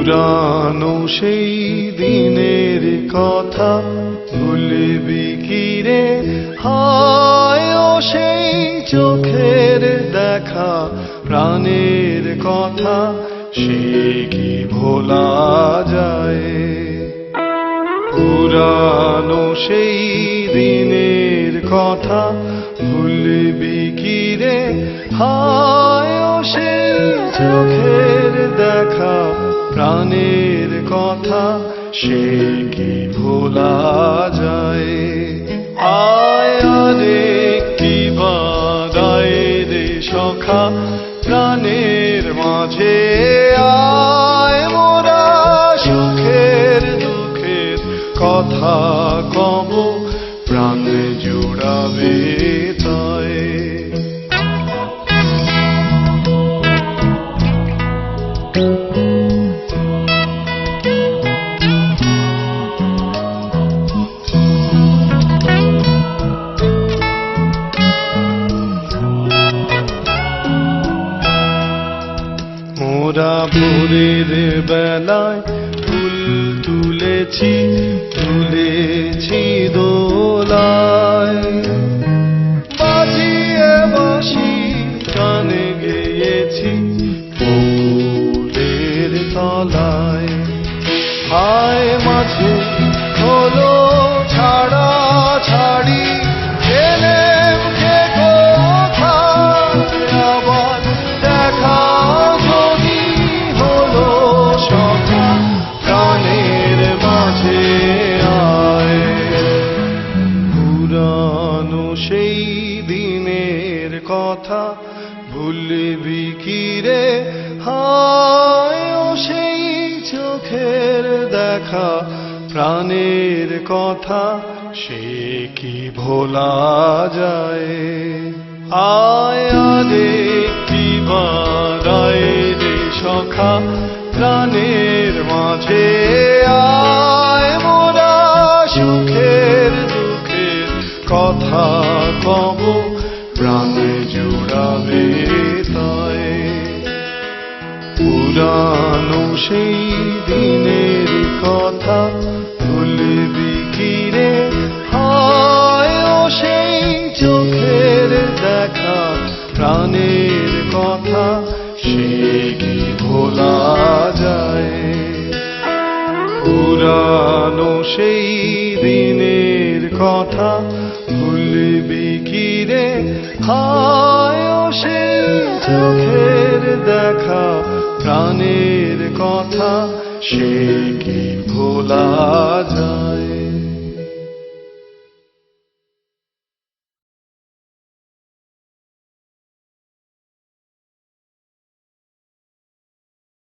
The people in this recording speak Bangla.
পুরানো সেই দিনের কথা ভুলবি কি রে? হায় ও সেই চোখের দেখা, প্রাণের কথা সে কি ভোলা যায়? পুরানো সেই দিনের কথা ভুলবি কি রে? হায় ও সেই চোখের দেখা, প্রাণের কথা সে কি ভোলা যায়? আয় আরে কি বাদায় রে সখা প্রাণের মাঝে, আয় মোরা সুখের দুঃখের কথা কব, প্রাণ জুড়াবে তাই। মোরা ভোরের বেলায় ফুল তুলেছি, তুলেছি দোলায়, বাজিয়ে বাঁশি গান গেয়েছি ফুলের তলায়। হায় মাঝে হলো ছাড়া ছাড়ি, গেলেম কে কোথায়, আবার দেখা যদি হলো সখা প্রাণের মাঝে আয়। পুরানো সেই দিনের কথা ভুলবি কি রে? হায় ও সেই চোখের দেখা, প্রাণের কথা সে কি ভোলা যায়? আয় আরে কি বাদায় রে সখা প্রাণের মাঝে, আয় মোরা সুখের দুঃখের কথা কব, প্রাণ জুড়াবে তাই। পুরানো সেই দিনের কথা ভুলবি কি রে? হায় ও সেই চোখের দেখা, প্রাণের কথা সে কি ভোলা যায়? পুরানো সেই দিনের কথা ভুলবি কি রে? হায় ও সেই চোখের দেখা, প্রাণের কথা সে কি ভোলা যায়?